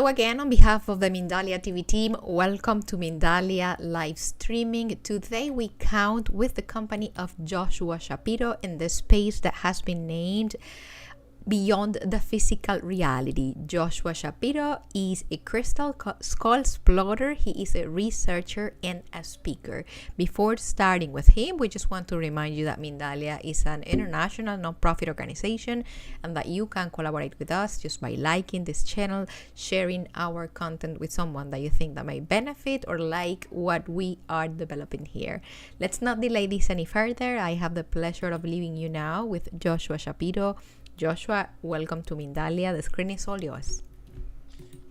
Hello again on behalf of the Mindalia TV team. Welcome to Mindalia live streaming. Today we count with the company of Joshua Shapiro in the space that has been named Beyond the Physical Reality. Joshua Shapiro is a crystal skull explorer. He is a researcher and a speaker. Before starting with him, we just want to remind you that Mindalia is an international non-profit organization and that you can collaborate with us just by liking this channel, sharing our content with someone that you think that may benefit or like what we are developing here. Let's not delay this any further. I have the pleasure of leaving you now with Joshua Shapiro. Joshua, welcome to Mindalia. The screen is all yours.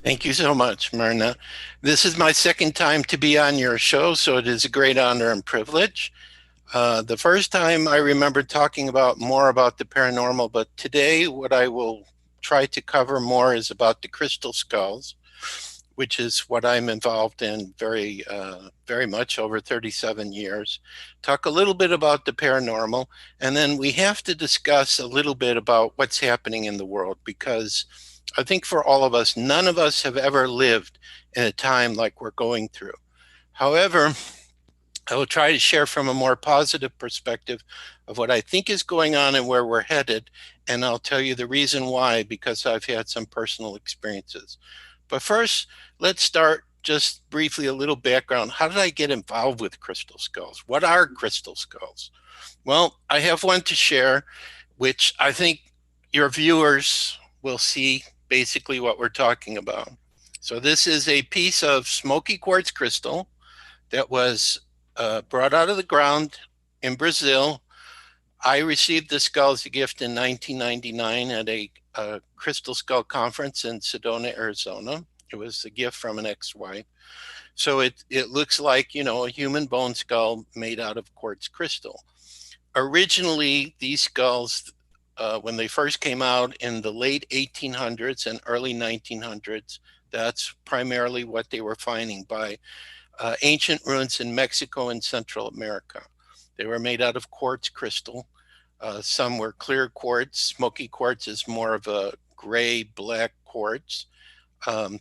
Thank you so much, Myrna. This is my second time to be on your show, so it is a great honor and privilege. The first time I remember talking more about the paranormal, but today what I will try to cover more is about the crystal skulls, which is what I'm involved in very much over 37 years. Talk a little bit about the paranormal, and then we have to discuss a little bit about what's happening in the world, because I think for all of us, none of us have ever lived in a time like we're going through. However, I will try to share from a more positive perspective of what I think is going on and where we're headed, and I'll tell you the reason why, because I've had some personal experiences. But first, let's start just briefly a little background. How did I get involved with crystal skulls? What are crystal skulls? Well, I have one to share, which I think your viewers will see basically what we're talking about. So this is a piece of smoky quartz crystal that was brought out of the ground in Brazil. I received the skull as a gift in 1999 at a crystal skull conference in Sedona, Arizona. It was a gift from an ex-wife. So it looks like, you know, a human bone skull made out of quartz crystal. Originally, these skulls, when they first came out in the late 1800s and early 1900s, that's primarily what they were finding by ancient ruins in Mexico and Central America. They were made out of quartz crystal. Some were clear quartz. Smoky quartz is more of a gray, black quartz.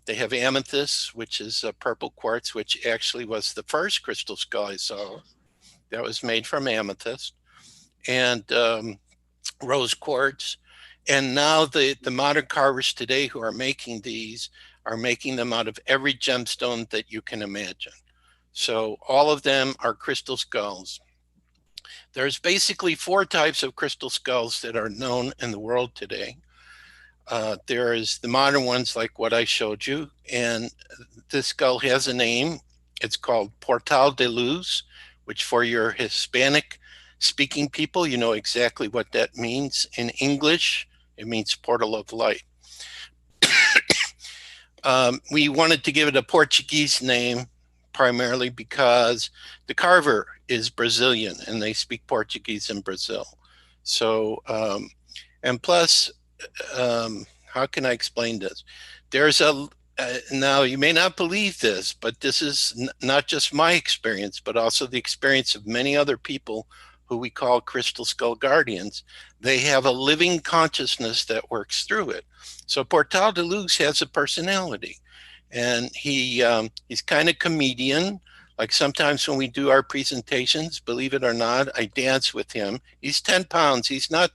They have amethyst, which is a purple quartz, which actually was the first crystal skull I saw that was made from amethyst, and rose quartz. And now the modern carvers today who are making these are making them out of every gemstone that you can imagine. So all of them are crystal skulls. There's basically 4 types of crystal skulls that are known in the world today. There is the modern ones like what I showed you, and this skull has a name. It's called Portal de Luz, which for your Hispanic speaking people, you know exactly what that means. In English, it means portal of light. We wanted to give it a Portuguese name primarily because the carver is Brazilian and they speak Portuguese in Brazil. So, and plus, how can I explain this? There's now you may not believe this, but this is not just my experience, but also the experience of many other people who we call crystal skull guardians. They have a living consciousness that works through it. So Portal de Luz has a personality, and he's kind of comedian. Like sometimes when we do our presentations, believe it or not, I dance with him. He's 10 pounds. He's not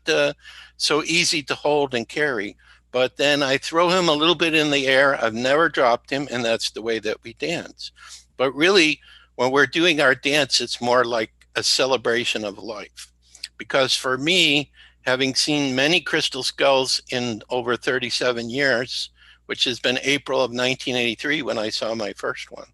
so easy to hold and carry, but then I throw him a little bit in the air. I've never dropped him, and that's the way that we dance. But really, when we're doing our dance, it's more like a celebration of life. Because for me, having seen many crystal skulls in over 37 years, which has been April of 1983 when I saw my first one,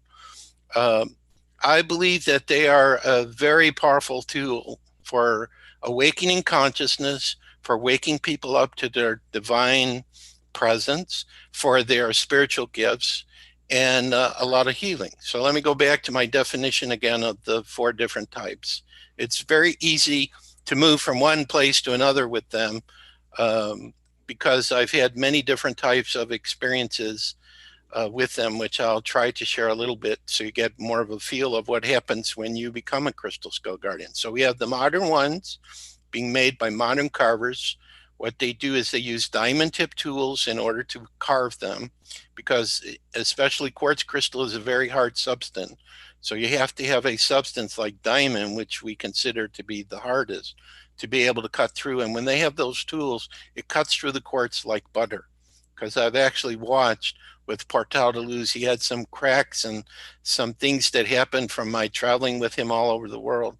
I believe that they are a very powerful tool for awakening consciousness, for waking people up to their divine presence, for their spiritual gifts, and a lot of healing. So let me go back to my definition again of the 4 different types. It's very easy to move from one place to another with them because I've had many different types of experiences with them, which I'll try to share a little bit so you get more of a feel of what happens when you become a crystal skull guardian. So we have the modern ones being made by modern carvers, What they do is they use diamond tip tools in order to carve them, because especially quartz crystal is a very hard substance. So you have to have a substance like diamond, which we consider to be the hardest, to be able to cut through. And when they have those tools, it cuts through the quartz like butter. Because I've actually watched with Portal de Luz, he had some cracks and some things that happened from my traveling with him all over the world.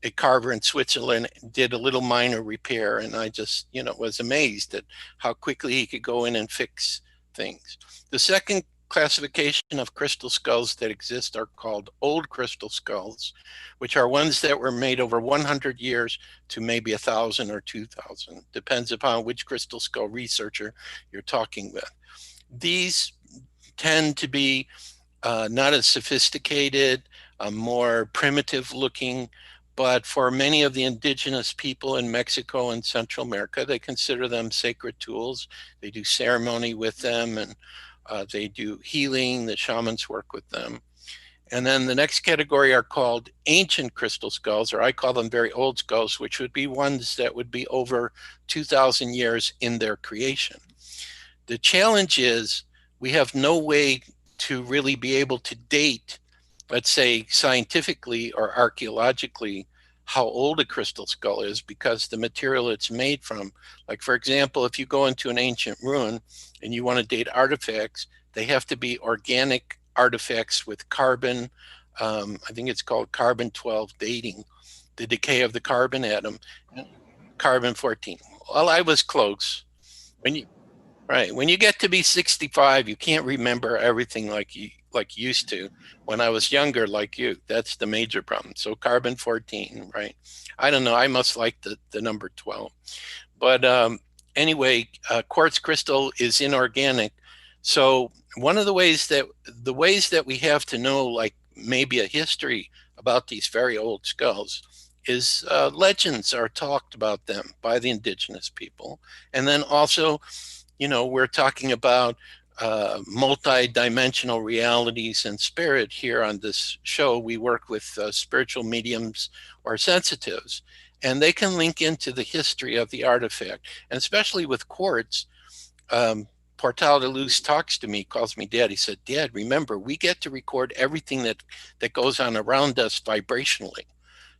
A carver in Switzerland did a little minor repair, and I just, was amazed at how quickly he could go in and fix things. The second classification of crystal skulls that exist are called old crystal skulls, which are ones that were made over 100 years to maybe 1,000 or 2,000. Depends upon which crystal skull researcher you're talking with. These tend to be not as sophisticated, more primitive looking, but for many of the indigenous people in Mexico and Central America, they consider them sacred tools. They do ceremony with them, and they do healing. The shamans work with them. And then the next category are called ancient crystal skulls, or I call them very old skulls, which would be ones that would be over 2,000 years in their creation. The challenge is we have no way to really be able to date, let's say scientifically or archaeologically, how old a crystal skull is, because the material it's made from, like for example, if you go into an ancient ruin and you want to date artifacts, they have to be organic artifacts with carbon, I think it's called carbon-12 dating, the decay of the carbon atom, carbon-14. Well, I was close. When you get to be 65, you can't remember everything like you used to when I was younger, like you. That's the major problem. So carbon-14, right? I don't know. I must like the number 12. But anyway, quartz crystal is inorganic. So one of the ways that we have to know, like maybe a history about these very old skulls, is legends are talked about them by the indigenous people. And then also, we're talking about multi-dimensional realities and spirit here on this show. We work with spiritual mediums or sensitives, and they can link into the history of the artifact. And especially with quartz, Portal de Luz talks to me, calls me Dad. He said, Dad, remember, we get to record everything that goes on around us vibrationally.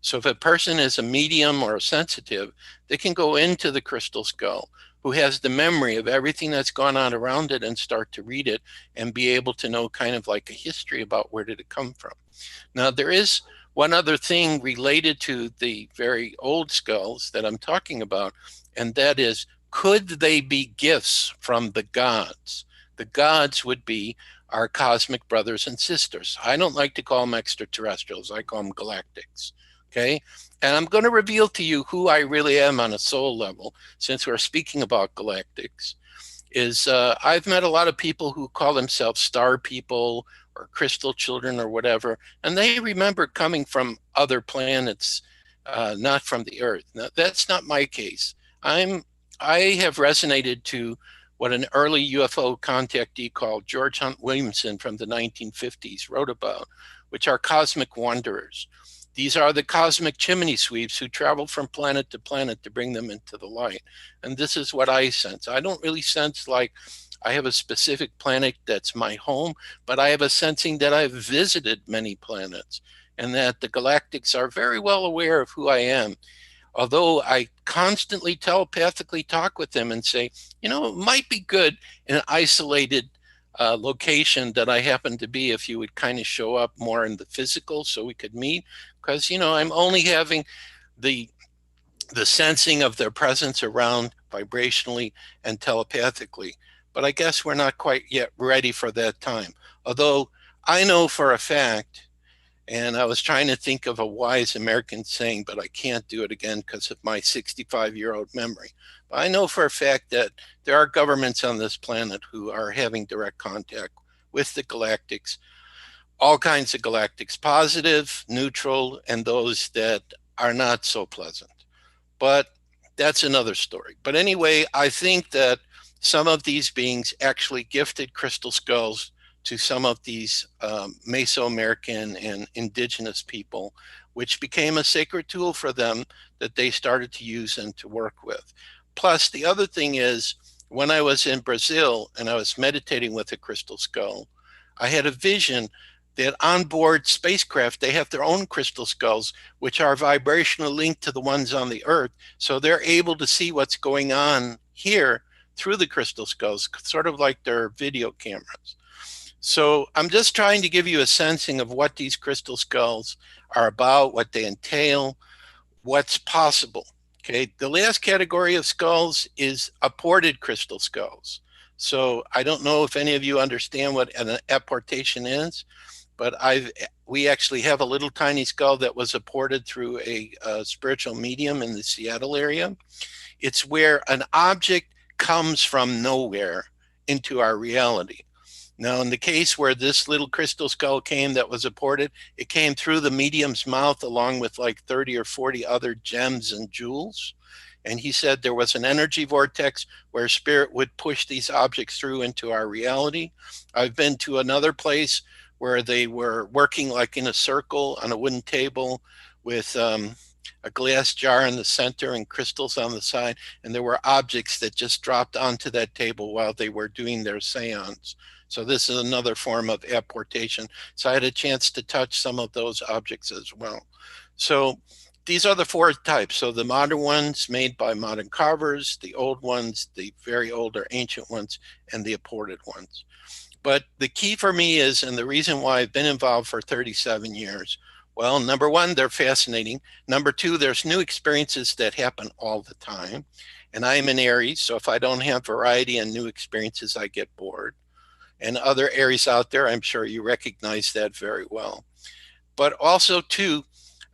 So if a person is a medium or a sensitive, they can go into the crystal skull, who has the memory of everything that's gone on around it, and start to read it and be able to know kind of like a history about where did it come from. Now, there is one other thing related to the very old skulls that I'm talking about, and that is, could they be gifts from the gods? The gods would be our cosmic brothers and sisters. I don't like to call them extraterrestrials. I call them galactics. Okay. And I'm going to reveal to you who I really am on a soul level, since we're speaking about galactics. I've met a lot of people who call themselves star people or crystal children or whatever, and they remember coming from other planets, not from the Earth. Now, that's not my case. I have resonated to what an early UFO contactee called George Hunt Williamson from the 1950s wrote about, which are cosmic wanderers. These are the cosmic chimney sweeps who travel from planet to planet to bring them into the light. And this is what I sense. I don't really sense like I have a specific planet that's my home, but I have a sensing that I've visited many planets, and that the galactics are very well aware of who I am. Although I constantly telepathically talk with them and say, it might be good in an isolated location that I happen to be, if you would kind of show up more in the physical so we could meet, because I'm only having the sensing of their presence around vibrationally and telepathically. But I guess we're not quite yet ready for that time. Although I know for a fact, and I was trying to think of a wise American saying, but I can't do it again because of my 65-year-old memory. But I know for a fact that there are governments on this planet who are having direct contact with the galactics, all kinds of galactics, positive, neutral, and those that are not so pleasant. But that's another story. But anyway, I think that some of these beings actually gifted crystal skulls to some of these Mesoamerican and indigenous people, which became a sacred tool for them that they started to use and to work with. plus the other thing is, when I was in Brazil and I was meditating with a crystal skull, I had a vision that onboard spacecraft, they have their own crystal skulls, which are vibrationally linked to the ones on the Earth. So they're able to see what's going on here through the crystal skulls, sort of like their video cameras. So I'm just trying to give you a sensing of what these crystal skulls are about, what they entail, what's possible. Okay, the last category of skulls is apported crystal skulls. So I don't know if any of you understand what an apportation is, but we actually have a little tiny skull that was apported through a spiritual medium in the Seattle area. It's where an object comes from nowhere into our reality. Now, in the case where this little crystal skull came that was apported, it came through the medium's mouth along with like 30 or 40 other gems and jewels. And he said there was an energy vortex where spirit would push these objects through into our reality. I've been to another place where they were working like in a circle on a wooden table with a glass jar in the center and crystals on the side. And there were objects that just dropped onto that table while they were doing their seance. So this is another form of apportation. So I had a chance to touch some of those objects as well. So these are the four types. So the modern ones made by modern carvers, the old ones, the very old or ancient ones, and the apported ones. But the key for me is, and the reason why I've been involved for 37 years, well, number one, they're fascinating. Number two, there's new experiences that happen all the time. And I am an Aries, so if I don't have variety and new experiences, I get bored. And other Aries out there, I'm sure you recognize that very well. But also, too,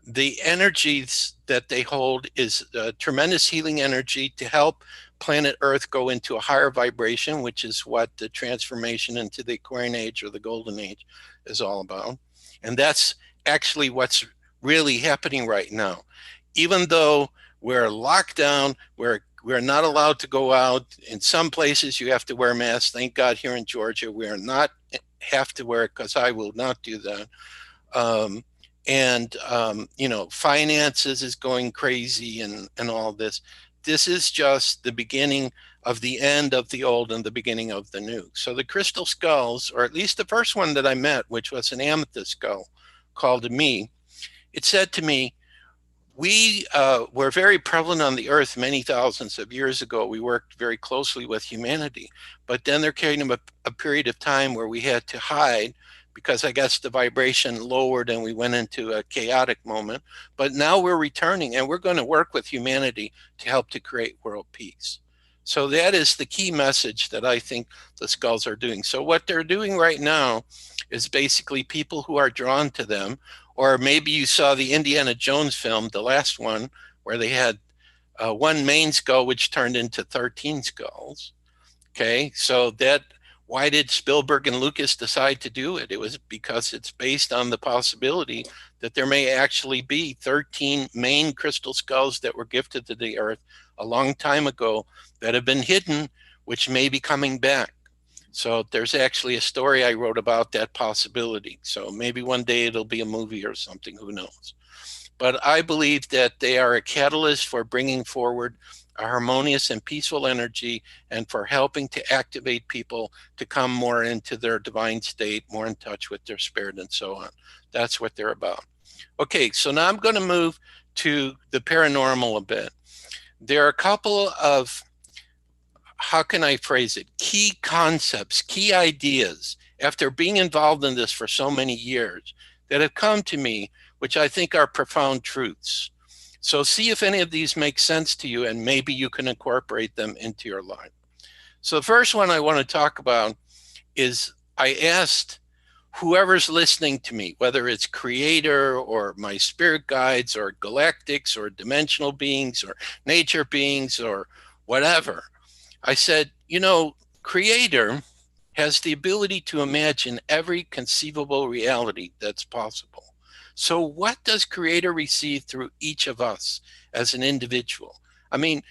the energies that they hold is tremendous healing energy to help planet Earth go into a higher vibration, which is what the transformation into the Aquarian Age or the Golden Age is all about. And that's actually what's really happening right now. Even though we're locked down, we're not allowed to go out. In some places you have to wear masks. Thank God here in Georgia we are not have to wear it, because I will not do that. You know, finances is going crazy and all this. This is just the beginning of the end of the old and the beginning of the new. So the crystal skulls, or at least the first one that I met, which was an amethyst skull, called to me, it said to me, we were very prevalent on the earth many thousands of years ago. We worked very closely with humanity, but then there came a period of time where we had to hide, because I guess the vibration lowered and we went into a chaotic moment. But now we're returning, and we're going to work with humanity to help to create world peace. So that is the key message that I think the skulls are doing. So what they're doing right now is basically people who are drawn to them, or maybe you saw the Indiana Jones film, the last one, where they had one main skull which turned into 13 skulls. Okay, so that, why did Spielberg and Lucas decide to do it? It was because it's based on the possibility that there may actually be 13 main crystal skulls that were gifted to the earth a long time ago that have been hidden, which may be coming back. So there's actually a story I wrote about that possibility. So maybe one day it'll be a movie or something, who knows. But I believe that they are a catalyst for bringing forward a harmonious and peaceful energy, and for helping to activate people to come more into their divine state, more in touch with their spirit and so on. That's what they're about. Okay, so now I'm going to move to the paranormal a bit. There are a couple of, how can I phrase it, key concepts, key ideas, after being involved in this for so many years, that have come to me, which I think are profound truths. So see if any of these make sense to you, and maybe you can incorporate them into your life. So the first one I want to talk about is, I asked whoever's listening to me, whether it's creator or my spirit guides or galactics or dimensional beings or nature beings or whatever, I said, you know, creator has the ability to imagine every conceivable reality that's possible. So what does creator receive through each of us as an individual? I mean,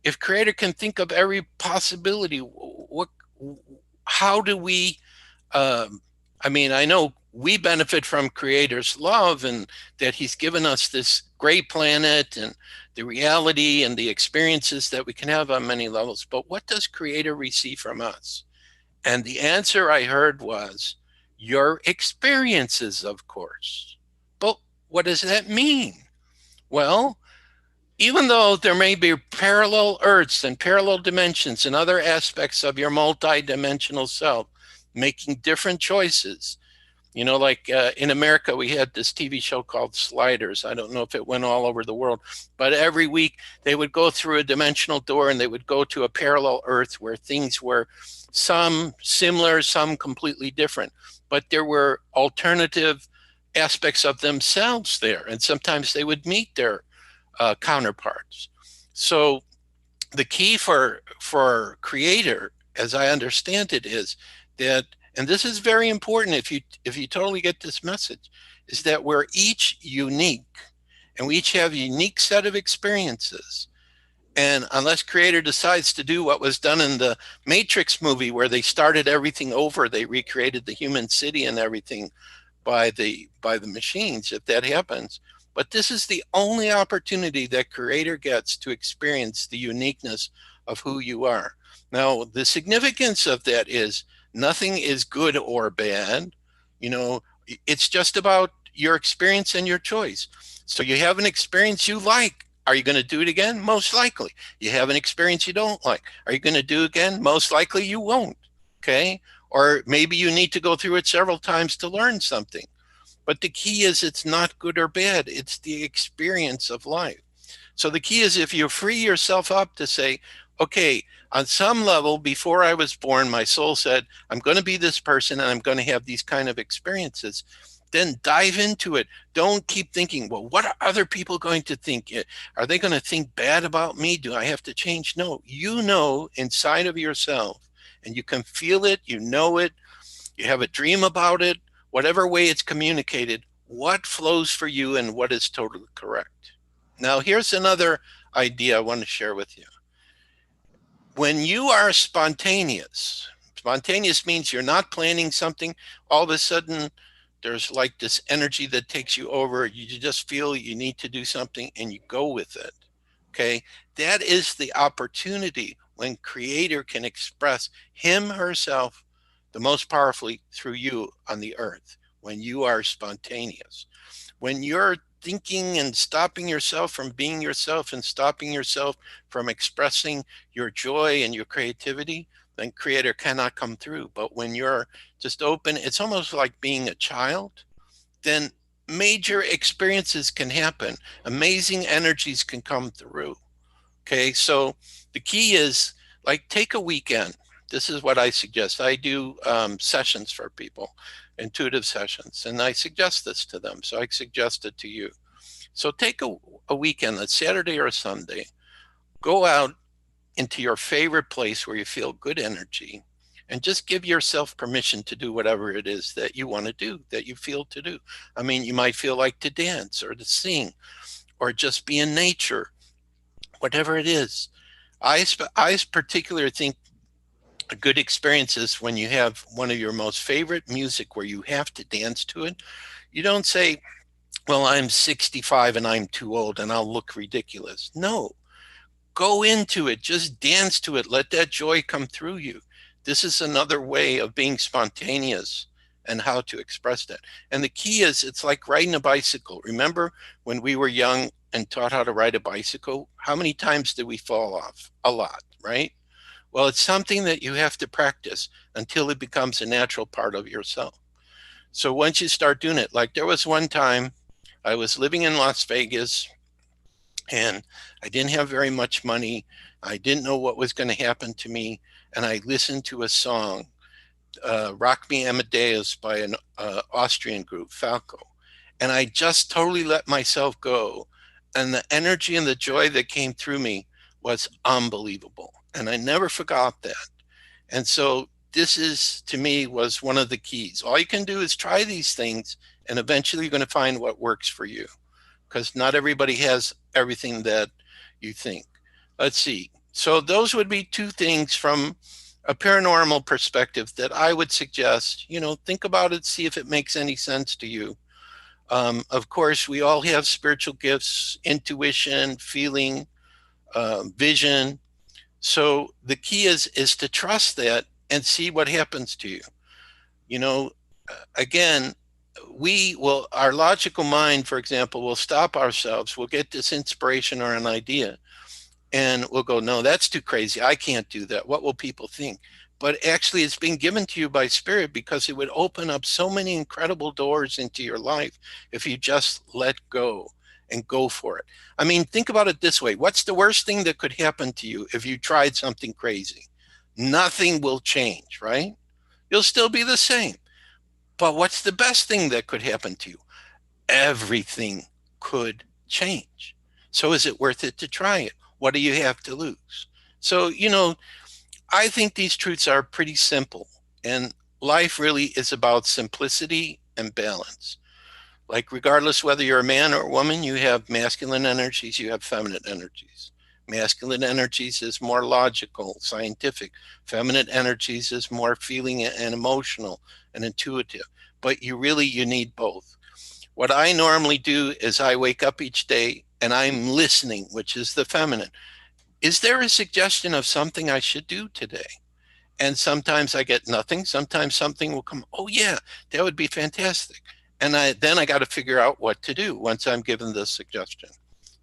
if creator can think of every possibility, how do we, I mean, I know we benefit from creator's love, and that he's given us this gray planet and the reality and the experiences that we can have on many levels. But what does Creator receive from us? And the answer I heard was, your experiences, of course. But what does that mean? Well, even though there may be parallel Earths and parallel dimensions and other aspects of your multi-dimensional self making different choices, you know, like in America, we had this TV show called Sliders. I don't know if it went all over the world, but every week they would go through a dimensional door and they would go to a parallel Earth where things were some similar, some completely different, but there were alternative aspects of themselves there. And sometimes they would meet their counterparts. So the key for Creator, as I understand it, is that, and this is very important if you totally get this message, is that we're each unique and we each have a unique set of experiences. And unless Creator decides to do what was done in the Matrix movie where they started everything over, they recreated the human city and everything by the machines, if that happens. But this is the only opportunity that Creator gets to experience the uniqueness of who you are. Now, the significance of that is nothing is good or bad. You know, it's just about your experience and your choice. So you have an experience you like. Are you going to do it again? Most likely. You have an experience you don't like. Are you going to do it again? Most likely you won't. Okay. Or maybe you need to go through it several times to learn something. But the key is it's not good or bad. It's the experience of life. So the key is if you free yourself up to say, okay, on some level, before I was born, my soul said, I'm going to be this person and I'm going to have these kind of experiences. Then dive into it. Don't keep thinking, well, what are other people going to think? Are they going to think bad about me? Do I have to change? No, you know inside of yourself, and you can feel it, you know it, you have a dream about it, whatever way it's communicated, what flows for you and what is totally correct. Now, here's another idea I want to share with you. When you are spontaneous means you're not planning something, all of a sudden, there's like this energy that takes you over. You just feel you need to do something and you go with it. Okay. That is the opportunity when Creator can express him, herself, the most powerfully through you on the earth. When you are spontaneous, when you're thinking and stopping yourself from being yourself and stopping yourself from expressing your joy and your creativity, then Creator cannot come through. But when you're just open, it's almost like being a child, then major experiences can happen. Amazing energies can come through. Okay, so the key is, like, take a weekend. This is what I suggest. I do sessions for people, intuitive sessions, and I suggest this to them. So I suggest it to you. So take a weekend, a Saturday or a Sunday, go out into your favorite place where you feel good energy and just give yourself permission to do whatever it is that you want to do, that you feel to do. I mean, you might feel like to dance or to sing or just be in nature, whatever it is. I particularly think a good experience is when you have one of your most favorite music where you have to dance to it. You don't say, well, I'm 65 and I'm too old and I'll look ridiculous. No. Go into it, just dance to it. Let that joy come through you. This is another way of being spontaneous and how to express that. And the key is, it's like riding a bicycle. Remember when we were young and taught how to ride a bicycle? How many times did we fall off? A lot, right? Well, it's something that you have to practice until it becomes a natural part of yourself. So once you start doing it, like there was one time I was living in Las Vegas, and I didn't have very much money. I didn't know what was going to happen to me. And I listened to a song, Rock Me Amadeus by an Austrian group, Falco. And I just totally let myself go. And the energy and the joy that came through me was unbelievable. And I never forgot that. And so this is, to me, was one of the keys. All you can do is try these things, and eventually you're going to find what works for you, because not everybody has everything that you think. Let's see. So those would be two things from a paranormal perspective that I would suggest, think about it, see if it makes any sense to you. Of course, we all have spiritual gifts, intuition, feeling, vision. So the key is to trust that and see what happens to you. You know, again, our logical mind, for example, will stop ourselves. We'll get this inspiration or an idea and we'll go, no, that's too crazy. I can't do that. What will people think? But actually, it's been given to you by spirit because it would open up so many incredible doors into your life if you just let go and go for it. I mean, think about it this way. What's the worst thing that could happen to you if you tried something crazy? Nothing will change, right? You'll still be the same. But what's the best thing that could happen to you? Everything could change. So is it worth it to try it? What do you have to lose? So, I think these truths are pretty simple, and life really is about simplicity and balance. Like, regardless whether you're a man or a woman, you have masculine energies, you have feminine energies. Masculine energies is more logical, scientific. Feminine energies is more feeling and emotional and intuitive. But you need both. What I normally do is I wake up each day and I'm listening, which is the feminine. Is there a suggestion of something I should do today? And sometimes I get nothing. Sometimes something will come, oh yeah, that would be fantastic. And then I got to figure out what to do once I'm given the suggestion.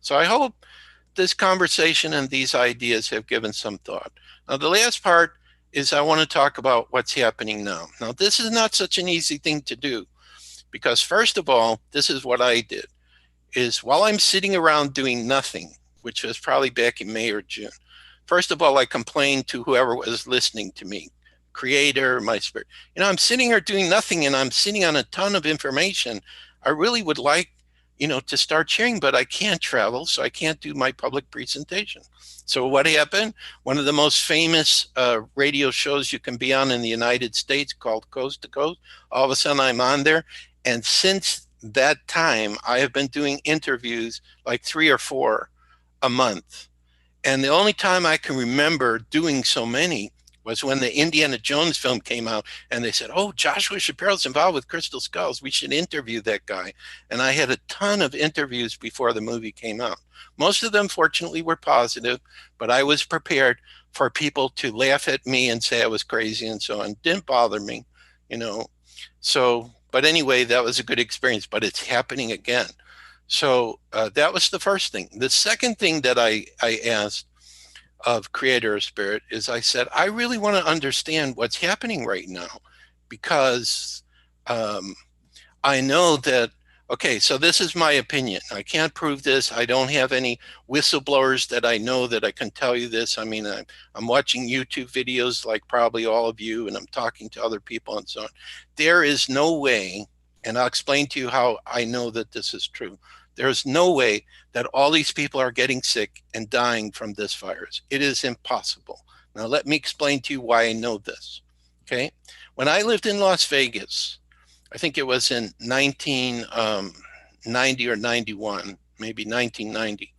So I hope this conversation and these ideas have given some thought. Now, the last part is I want to talk about what's happening now. Now, this is not such an easy thing to do because, first of all, this is what I did, is while I'm sitting around doing nothing, which was probably back in May or June. First of all, I complained to whoever was listening to me, creator, my spirit. I'm sitting here doing nothing and I'm sitting on a ton of information. I really would like, to start sharing, but I can't travel, so I can't do my public presentation. So what happened? One of the most famous radio shows you can be on in the United States called Coast to Coast. All of a sudden I'm on there. And since that time, I have been doing interviews like 3 or 4 a month. And the only time I can remember doing so many was when the Indiana Jones film came out and they said, oh, Joshua Shapiro's involved with Crystal Skulls. We should interview that guy. And I had a ton of interviews before the movie came out. Most of them, fortunately, were positive, but I was prepared for people to laugh at me and say I was crazy and so on. It didn't bother me, So, but anyway, that was a good experience, but it's happening again. So that was the first thing. The second thing that I asked of Creator Spirit is I said, I really want to understand what's happening right now because I know that, okay, so this is my opinion. I can't prove this. I don't have any whistleblowers that I know that I can tell you this. I mean, I'm watching YouTube videos like probably all of you, and I'm talking to other people and so on. There is no way, and I'll explain to you how I know that this is true. There's no way that all these people are getting sick and dying from this virus. It is impossible. Now, let me explain to you why I know this, okay? When I lived in Las Vegas, I think it was in 1990 or 91, maybe 1990,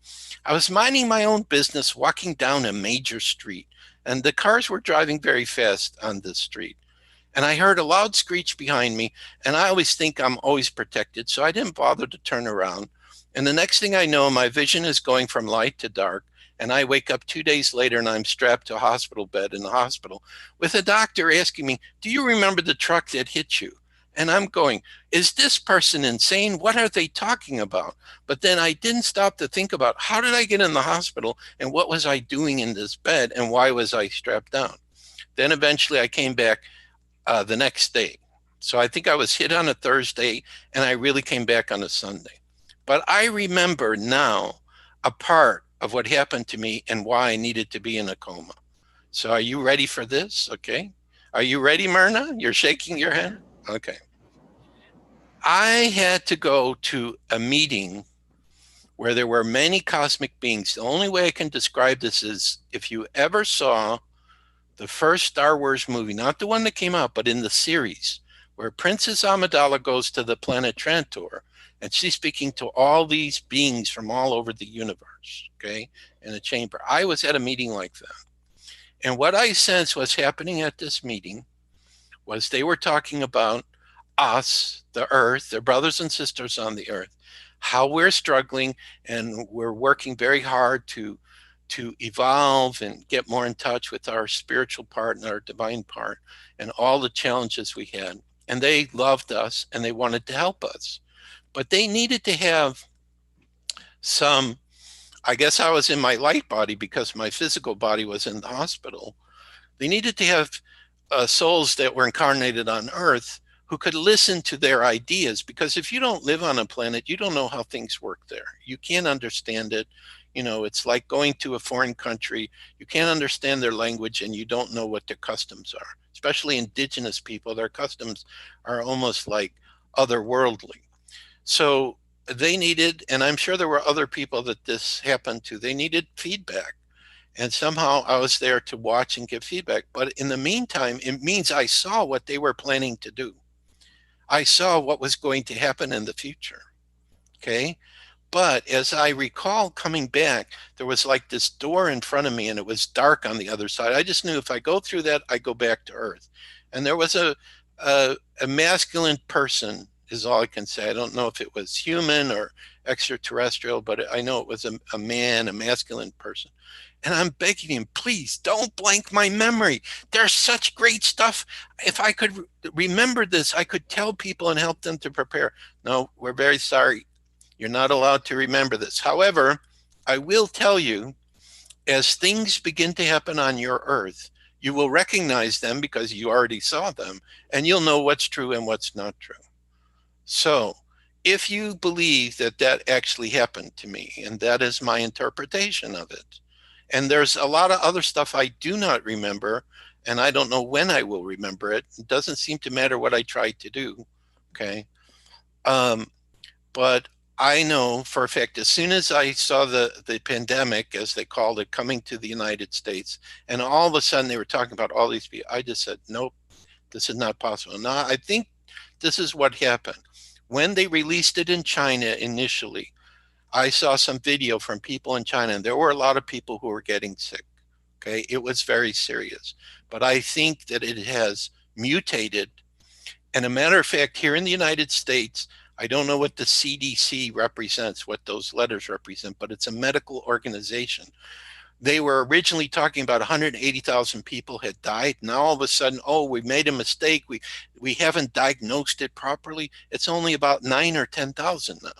I was minding my own business, walking down a major street, and the cars were driving very fast on this street. And I heard a loud screech behind me, and I always think I'm always protected, so I didn't bother to turn around. And the next thing I know, my vision is going from light to dark, and I wake up 2 days later and I'm strapped to a hospital bed in the hospital with a doctor asking me, do you remember the truck that hit you? And I'm going, is this person insane? What are they talking about? But then I didn't stop to think about how did I get in the hospital and what was I doing in this bed and why was I strapped down? Then eventually I came back the next day. So I think I was hit on a Thursday and I really came back on a Sunday. But I remember now a part of what happened to me and why I needed to be in a coma. So are you ready for this? Okay. Are you ready, Myrna? You're shaking your head? Okay. I had to go to a meeting where there were many cosmic beings. The only way I can describe this is if you ever saw the first Star Wars movie, not the one that came out, but in the series, where Princess Amidala goes to the planet Trantor, and she's speaking to all these beings from all over the universe, okay, in a chamber. I was at a meeting like that. And what I sensed was happening at this meeting was they were talking about us, the earth, their brothers and sisters on the earth, how we're struggling, and we're working very hard to evolve and get more in touch with our spiritual part and our divine part and all the challenges we had. And they loved us and they wanted to help us. But they needed to have some, I guess I was in my light body because my physical body was in the hospital. They needed to have souls that were incarnated on Earth who could listen to their ideas, because if you don't live on a planet, you don't know how things work there. You can't understand it. You know, it's like going to a foreign country. You can't understand their language and you don't know what their customs are. Especially indigenous people, their customs are almost like otherworldly. So they needed, and I'm sure there were other people that this happened to, they needed feedback. And somehow I was there to watch and give feedback. But in the meantime, it means I saw what they were planning to do. I saw what was going to happen in the future. Okay. But as I recall coming back, there was like this door in front of me and it was dark on the other side. I just knew if I go through that, I go back to Earth. And there was a masculine person, is all I can say. I don't know if it was human or extraterrestrial, but I know it was a man, a masculine person. And I'm begging him, please don't blank my memory. There's such great stuff. If I could remember this, I could tell people and help them to prepare. No, we're very sorry. You're not allowed to remember this. However, I will tell you, as things begin to happen on your Earth, you will recognize them because you already saw them, and you'll know what's true and what's not true. So if you believe that that actually happened to me, and that is my interpretation of it, and there's a lot of other stuff I do not remember, and I don't know when I will remember it. It doesn't seem to matter what I try to do, okay? But I know for a fact, as soon as I saw the pandemic, as they called it, coming to the United States, and all of a sudden they were talking about all these people, I just said, nope, this is not possible. Now, I think this is what happened. When they released it in China initially, I saw some video from people in China, and there were a lot of people who were getting sick. Okay, it was very serious. But I think that it has mutated. And a matter of fact, here in the United States, I don't know what the CDC represents, what those letters represent, but it's a medical organization. They were originally talking about 180,000 people had died. Now all of a sudden, oh, we made a mistake. We haven't diagnosed it properly. It's only about 9 or 10,000 now.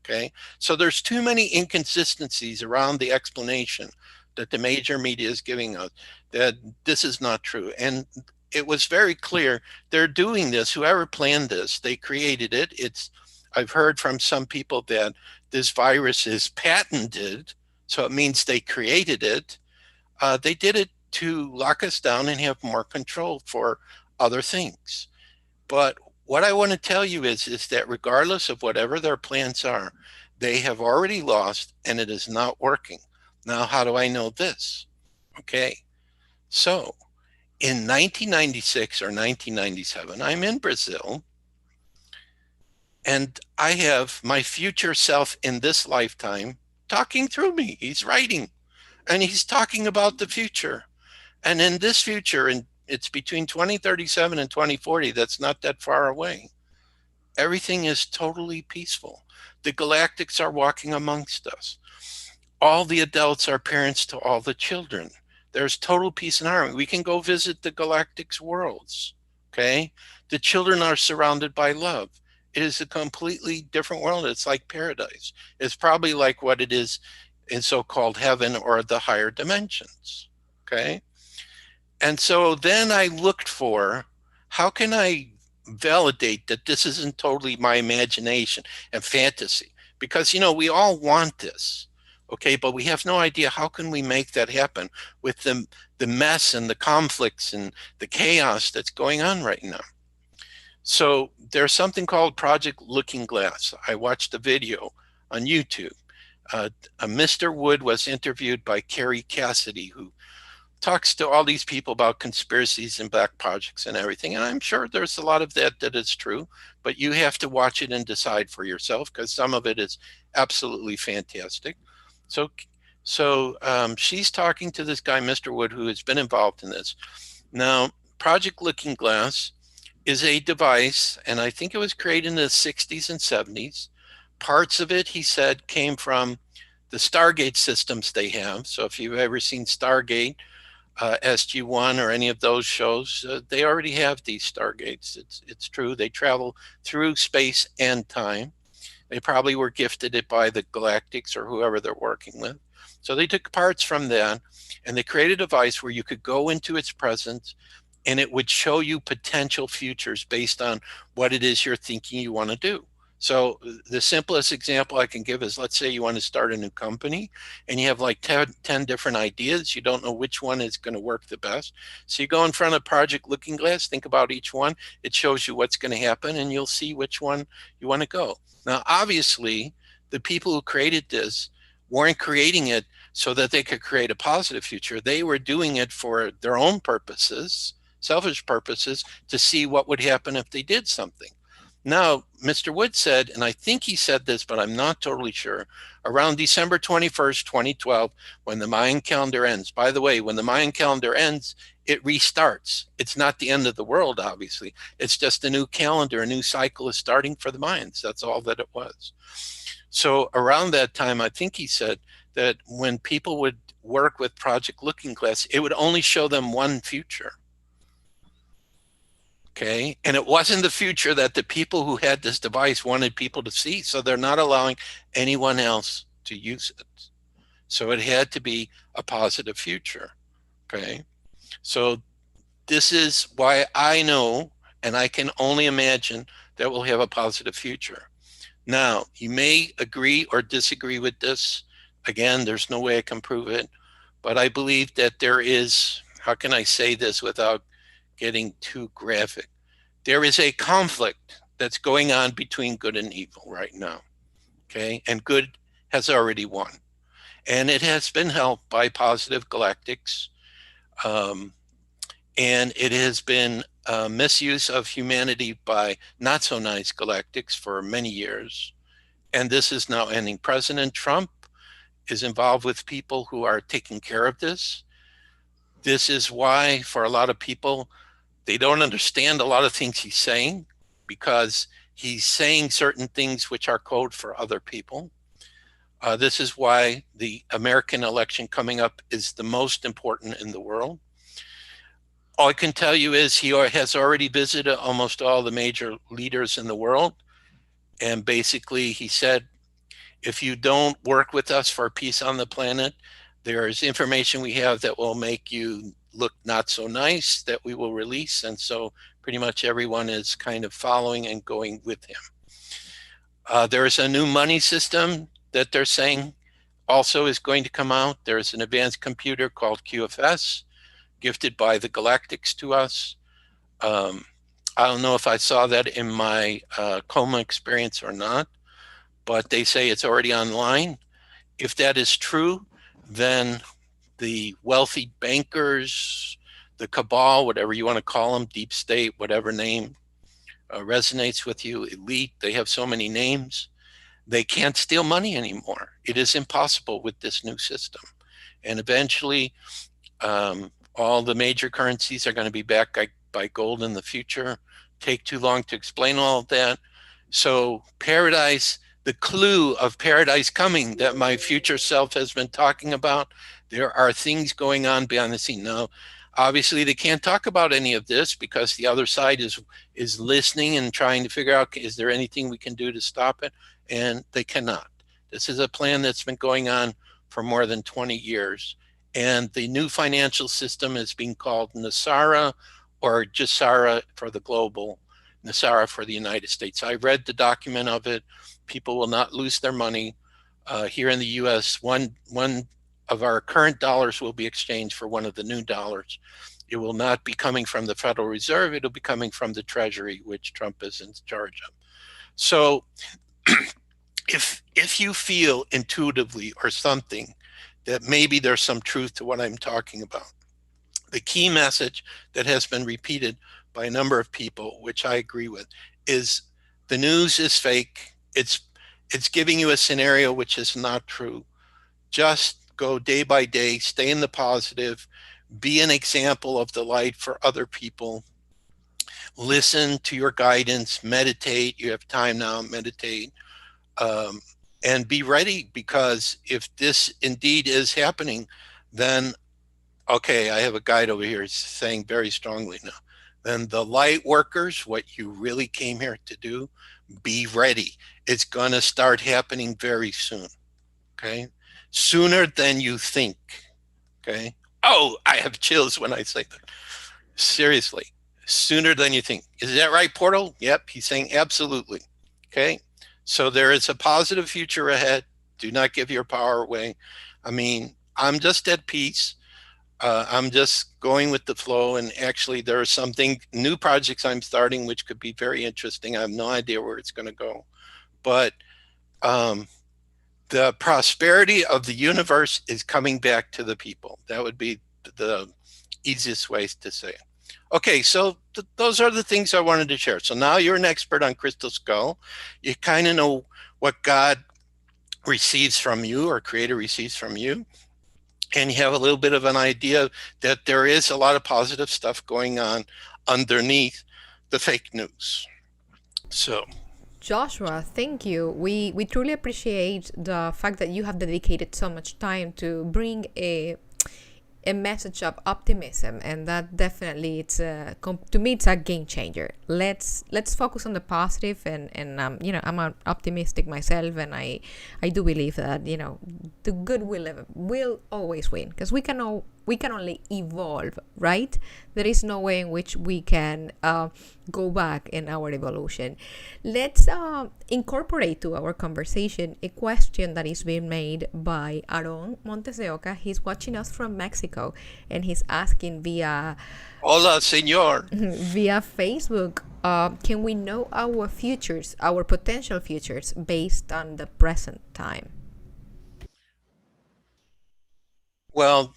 Okay, so there's too many inconsistencies around the explanation that the major media is giving us that this is not true. And it was very clear they're doing this. Whoever planned this, they created it. I've heard from some people that this virus is patented, so it means they created it. They did it to lock us down and have more control for other things. But what I want to tell you is that regardless of whatever their plans are, they have already lost and it is not working. Now, how do I know this? Okay, so in 1996 or 1997, I'm in Brazil, and I have my future self in this lifetime talking through me. He's writing, and he's talking about the future. And in this future, and it's between 2037 and 2040, that's not that far away. Everything is totally peaceful. The galactics are walking amongst us. All the adults are parents to all the children. There's total peace and harmony. We can go visit the galactics worlds, okay? The children are surrounded by love. It is a completely different world. It's like paradise. It's probably like what it is in so-called heaven or the higher dimensions, okay? And so then I looked for, how can I validate that this isn't totally my imagination and fantasy? Because, you know, we all want this, okay? But we have no idea how can we make that happen with the mess and the conflicts and the chaos that's going on right now. So there's something called Project Looking Glass. I watched a video on YouTube. Mr. Wood was interviewed by Carrie Cassidy, who talks to all these people about conspiracies and black projects and everything. And I'm sure there's a lot of that is true, but you have to watch it and decide for yourself, because some of it is absolutely fantastic. So she's talking to this guy, Mr. Wood, who has been involved in this. Now, Project Looking Glass is a device, and I think it was created in the 60s and 70s. Parts of it, he said, came from the Stargate systems they have. So if you've ever seen Stargate, SG-1 or any of those shows, they already have these Stargates. It's true. They travel through space and time. They probably were gifted it by the Galactics or whoever they're working with. So they took parts from that and they created a device where you could go into its presence and it would show you potential futures based on what it is you're thinking you want to do. So the simplest example I can give is, let's say you want to start a new company and you have like 10 different ideas. You don't know which one is going to work the best. So you go in front of Project Looking Glass, think about each one. It shows you what's going to happen and you'll see which one you want to go. Now, obviously, the people who created this weren't creating it so that they could create a positive future. They were doing it for their own purposes, selfish purposes, to see what would happen if they did something. Now, Mr. Wood said, and I think he said this, but I'm not totally sure, around December 21st, 2012, when the Mayan calendar ends. By the way, when the Mayan calendar ends, it restarts. It's not the end of the world, obviously. It's just a new calendar, a new cycle is starting for the Mayans. That's all that it was. So around that time, I think he said that when people would work with Project Looking Glass, it would only show them one future. Okay. And it wasn't the future that the people who had this device wanted people to see. So they're not allowing anyone else to use it. So it had to be a positive future. Okay. So this is why I know, and I can only imagine, that we'll have a positive future. Now, you may agree or disagree with this. Again, there's no way I can prove it. But I believe that there is, how can I say this without getting too graphic? There is a conflict that's going on between good and evil right now, okay? And good has already won. And it has been helped by positive galactics. And it has been misuse of humanity by not so nice galactics for many years. And this is now ending. President Trump is involved with people who are taking care of this. This is why, for a lot of people, they don't understand a lot of things he's saying because he's saying certain things which are code for other people. This is why the American election coming up is the most important in the world. All I can tell you is he has already visited almost all the major leaders in the world. And basically he said, if you don't work with us for peace on the planet, there's information we have that will make you look not so nice that we will release. And so pretty much everyone is kind of following and going with him. There's a new money system that they're saying also is going to come out. There's an advanced computer called QFS, gifted by the Galactics to us. I don't know if I saw that in my coma experience or not, but they say it's already online. If that is true, then the wealthy bankers, the cabal, whatever you want to call them, deep state, whatever name resonates with you, elite, they have so many names, they can't steal money anymore. It is impossible with this new system. And eventually, all the major currencies are going to be backed by gold in the future. Take too long to explain all of that. So paradise, the clue of paradise coming that my future self has been talking about, there are things going on behind the scene. Now, obviously they can't talk about any of this because the other side is listening and trying to figure out, is there anything we can do to stop it? And they cannot. This is a plan that's been going on for more than 20 years. And the new financial system is being called Nasara, or Jasara for the global, Nasara for the United States. I read the document of it. People will not lose their money. Here in the US, one of our current dollars will be exchanged for one of the new dollars. It will not be coming from the Federal Reserve. It'll be coming from the Treasury, which Trump is in charge of. So if you feel intuitively or something that maybe there's some truth to what I'm talking about, the key message that has been repeated by a number of people, which I agree with, is the news is fake. It's giving you a scenario which is not true. Just go day by day, stay in the positive, be an example of the light for other people. listen to your guidance, meditate. You have time now, meditate, and be ready, because if this indeed is happening, then, okay, I have a guide over here saying very strongly now, then the light workers, what you really came here to do, be ready. It's going to start happening very soon, okay? Sooner than you think, okay? Oh, I have chills when I say that. Seriously, sooner than you think. Is that right, Portal? Yep, he's saying absolutely, okay? So there is a positive future ahead. Do not give your power away. I mean, I'm just at peace. I'm just going with the flow, and actually there are something, new projects I'm starting which could be very interesting. I have no idea where it's going to go, but the prosperity of the universe is coming back to the people. That would be the easiest ways to say it. Okay, so those are the things I wanted to share. So now you're an expert on Crystal Skull. You kind of know what God receives from you, or Creator receives from you. And you have a little bit of an idea that there is a lot of positive stuff going on underneath the fake news. So, Joshua, thank you. We truly appreciate the fact that you have dedicated so much time to bring a message of optimism, and that definitely, it's to me, it's a game changer. Let's focus on the positive, and you know, I'm optimistic myself, and I do believe that, you know, the good will always win, because we can only evolve, right? There is no way in which we can go back in our evolution. Let's incorporate to our conversation a question that is being made by Aaron Montes de Oca. He's watching us from Mexico, and he's asking via hola, señor. Via Facebook, can we know our futures, our potential futures, based on the present time? Well,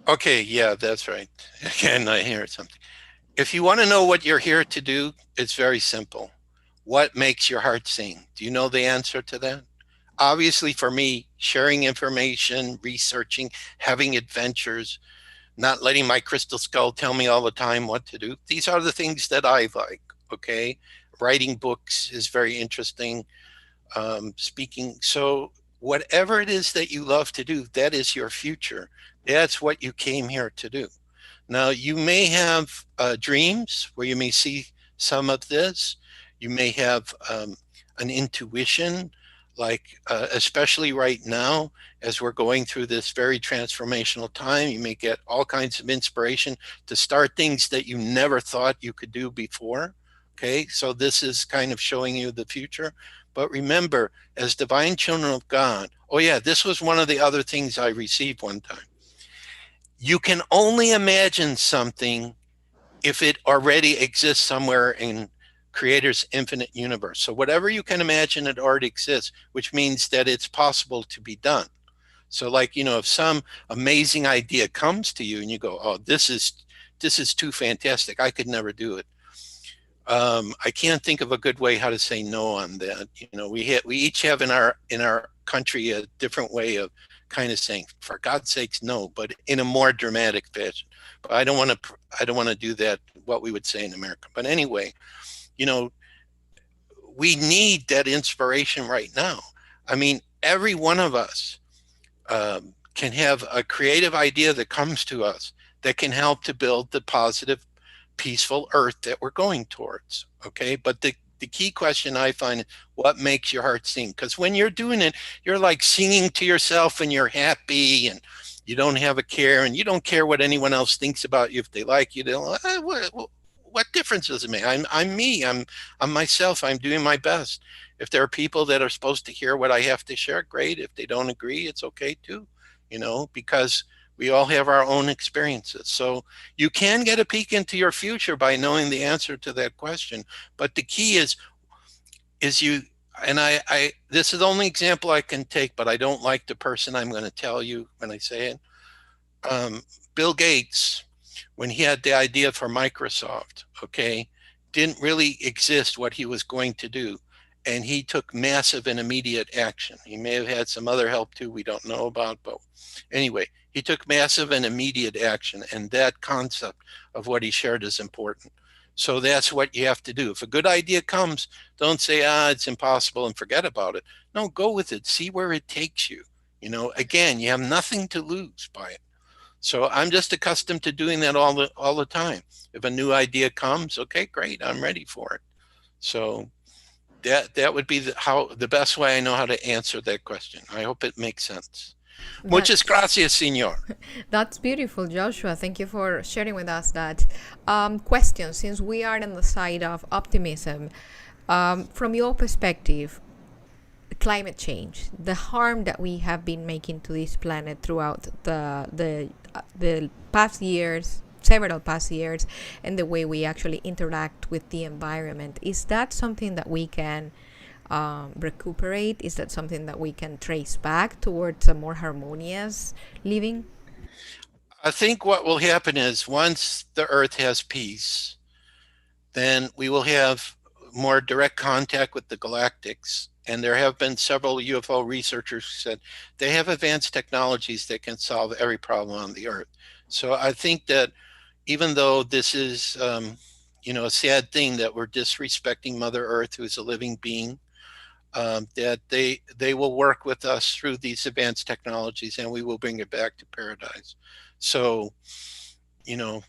okay, yeah, that's right. Again, I hear something. If you want to know what you're here to do, it's very simple. What makes your heart sing? Do you know the answer to that? Obviously, for me, sharing information, researching, having adventures, not letting my crystal skull tell me all the time what to do. These are the things that I like, okay? Writing books is very interesting. Speaking. So whatever it is that you love to do, that is your future. That's what you came here to do. Now, you may have dreams where you may see some of this. You may have an intuition, like especially right now, as we're going through this very transformational time, you may get all kinds of inspiration to start things that you never thought you could do before. Okay, so this is kind of showing you the future. But remember, as divine children of God, oh yeah, this was one of the other things I received one time. You can only imagine something if it already exists somewhere in Creator's infinite universe. So whatever you can imagine, it already exists, which means that it's possible to be done. So like, you know, if some amazing idea comes to you and you go, oh, this is too fantastic, I could never do it. I can't think of a good way how to say no on that. You know, we each have in our country a different way of kind of saying, for God's sakes, no, but in a more dramatic fashion. But I don't want to do that, what we would say in America. But anyway, you know, we need that inspiration right now. I mean, every one of us can have a creative idea that comes to us that can help to build the positive, peaceful earth that we're going towards. Okay, but the key question I find is, what makes your heart sing? Because when you're doing it, you're like singing to yourself and you're happy and you don't have a care, and you don't care what anyone else thinks about you. If they like you, they'll, what difference does it make? I'm me. I'm myself. I'm doing my best. If there are people that are supposed to hear what I have to share, great. If they don't agree, it's okay too, you know, because we all have our own experiences. So you can get a peek into your future by knowing the answer to that question. But the key is you, and I this is the only example I can take, but I don't like the person I'm going to tell you when I say it. Bill Gates, when he had the idea for Microsoft, okay, didn't really exist what he was going to do. And he took massive and immediate action. He may have had some other help too, we don't know about, but anyway, He took massive and immediate action, and that concept of what he shared is important. So that's what you have to do. If a good idea comes, don't say, it's impossible and forget about it. No, go with it. See where it takes you. Again, you have nothing to lose by it. So I'm just accustomed to doing that all the time. If a new idea comes, okay, great, I'm ready for it. So that would be the best way I know how to answer that question. I hope it makes sense. Muchas gracias, señor. That's beautiful, Joshua. Thank you for sharing with us that question. Since we are on the side of optimism, from your perspective, climate change, the harm that we have been making to this planet throughout the past years, several past years, and the way we actually interact with the environment, is that something that we can recuperate? Is that something that we can trace back towards a more harmonious living? I think what will happen is once the Earth has peace, then we will have more direct contact with the galactics. And there have been several UFO researchers who said they have advanced technologies that can solve every problem on the Earth. So I think that even though this is, a sad thing that we're disrespecting Mother Earth, who is a living being, that they will work with us through these advanced technologies, and we will bring it back to paradise. So,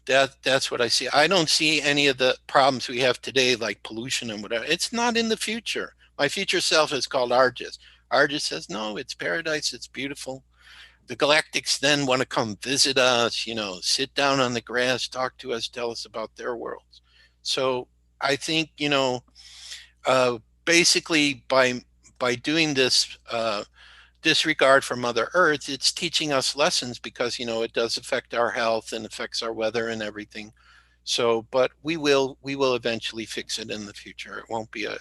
that's what I see. I don't see any of the problems we have today, like pollution and whatever. It's not in the future. My future self is called Argus. Argus says, no, it's paradise. It's beautiful. The galactics then want to come visit us, sit down on the grass, talk to us, tell us about their worlds. So I think, basically by doing this disregard for Mother Earth, it's teaching us lessons because, it does affect our health and affects our weather and everything. So, but we will eventually fix it in the future. It won't be a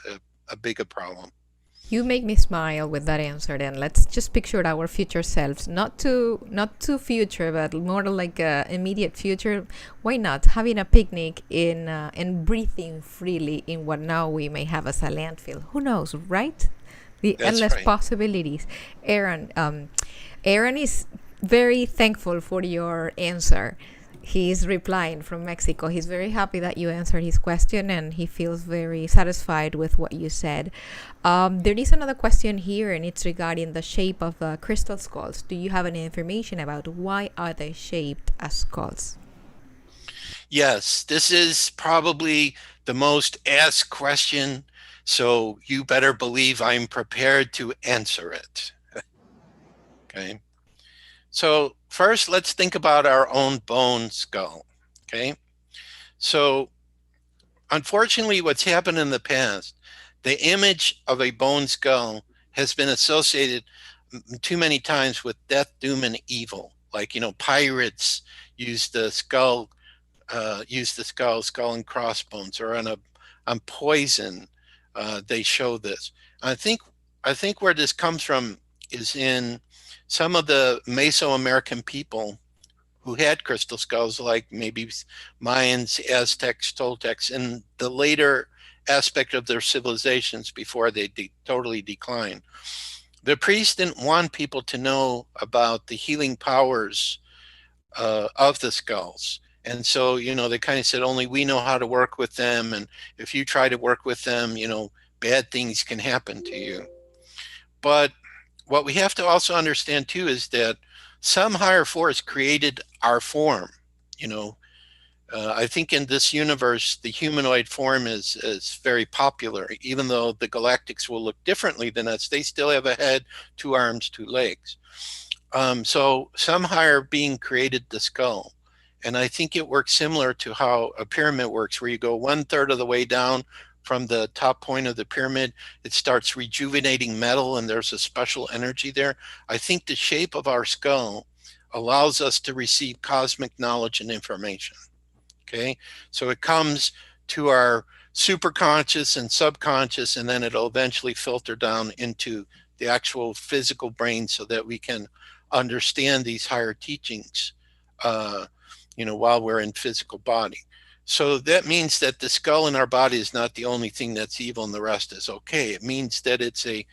bigger problem. You make me smile with that answer. Then let's just picture our future selves, not too future, but more like a immediate future. Why not having a picnic and breathing freely in what now we may have as a landfill? Who knows, right? The That's endless right. possibilities. Aaron is very thankful for your answer. He's replying from Mexico. He's very happy that you answered his question, and he feels very satisfied with what you said. There is another question here, and it's regarding the shape of crystal skulls. Do you have any information about why are they shaped as skulls? Yes, this is probably the most asked question, so you better believe I'm prepared to answer it. Okay. So first, let's think about our own bone skull. Okay. So unfortunately, what's happened in the past, the image of a bone skull has been associated too many times with death, doom, and evil. Like, pirates use the skull and crossbones, or on poison, they show this. I think where this comes from is in some of the Mesoamerican people who had crystal skulls, like maybe Mayans, Aztecs, Toltecs, in the later aspect of their civilizations before they totally declined. The priests didn't want people to know about the healing powers of the skulls. And so, they kind of said, only we know how to work with them. And if you try to work with them, bad things can happen to you. But what we have to also understand too is that some higher force created our form. I think in this universe, the humanoid form is very popular. Even though the galactics will look differently than us, they still have a head, 2 arms, 2 legs. So some higher being created the skull. And I think it works similar to how a pyramid works, where you go 1/3 of the way down from the top point of the pyramid. It starts rejuvenating metal, and there's a special energy there. I think the shape of our skull allows us to receive cosmic knowledge and information. Okay, so it comes to our superconscious and subconscious, and then it'll eventually filter down into the actual physical brain so that we can understand these higher teachings, while we're in physical body. So that means that the skull in our body is not the only thing that's evil and the rest is okay. It means that it's a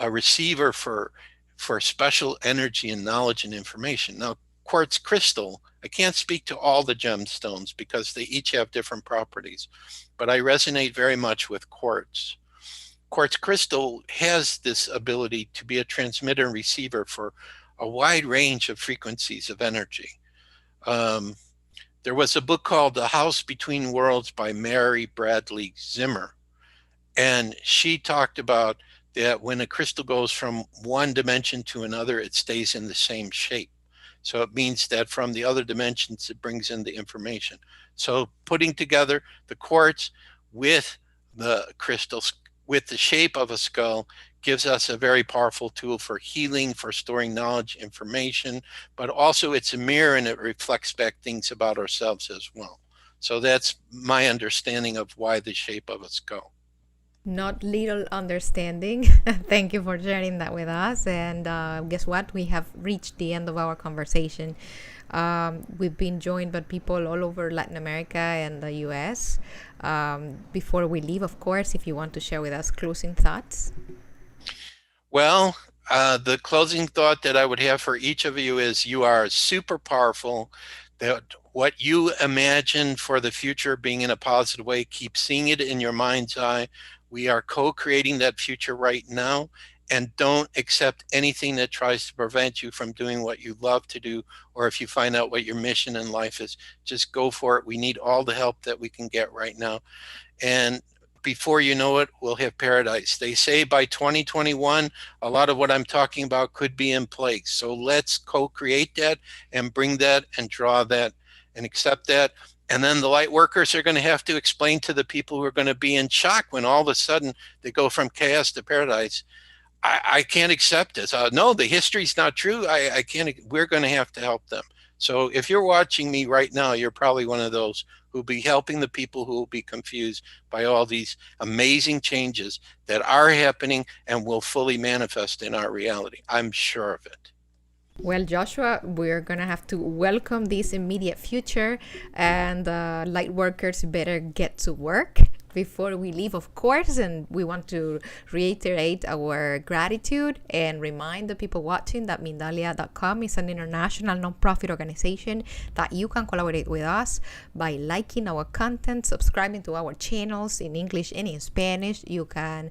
receiver for for special energy and knowledge and information. Now, quartz crystal, I can't speak to all the gemstones because they each have different properties, but I resonate very much with quartz. Quartz crystal has this ability to be a transmitter and receiver for a wide range of frequencies of energy. There was a book called The House Between Worlds by Mary Bradley Zimmer, and she talked about that when a crystal goes from one dimension to another, it stays in the same shape. So it means that from the other dimensions, it brings in the information. So putting together the quartz with the crystals, with the shape of a skull, gives us a very powerful tool for healing, for storing knowledge, information, but also it's a mirror and it reflects back things about ourselves as well. So that's my understanding of why the shape of a skull. Not little understanding. Thank you for sharing that with us. And guess what? We have reached the end of our conversation. We've been joined by people all over Latin America and the US. Before we leave, of course, if you want to share with us closing thoughts. Well, the closing thought that I would have for each of you is you are super powerful. That what you imagine for the future being in a positive way, keep seeing it in your mind's eye. We are co-creating that future right now, and don't accept anything that tries to prevent you from doing what you love to do, or if you find out what your mission in life is, just go for it. We need all the help that we can get right now. And before you know it, we'll have paradise. They say by 2021, a lot of what I'm talking about could be in place. So let's co-create that and bring that and draw that and accept that. And then the light workers are going to have to explain to the people who are going to be in shock when all of a sudden they go from chaos to paradise. I can't accept this. No, the history's not true. I can't. We're going to have to help them. So if you're watching me right now, you're probably one of those who'll be helping the people who will be confused by all these amazing changes that are happening and will fully manifest in our reality. I'm sure of it. Well, Joshua, we're going to have to welcome this immediate future, and light workers better get to work before we leave, of course. And we want to reiterate our gratitude and remind the people watching that Mindalia.com is an international non-profit organization that you can collaborate with us by liking our content, subscribing to our channels in English and in Spanish. You can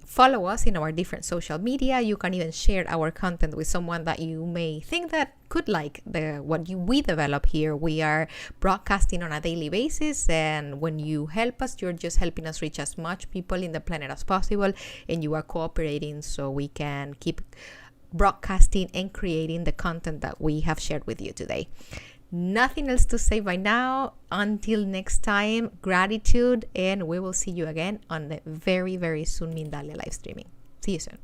follow us in our different social media. You can even share our content with someone that you may think that could like we develop here. We are broadcasting on a daily basis, and when you help us, you're just helping us reach as much people in the planet as possible, and you are cooperating so we can keep broadcasting and creating the content that we have shared with you today. Nothing else to say by now. Until next time, gratitude, and we will see you again on the very, very soon Mindalia live streaming. See you soon.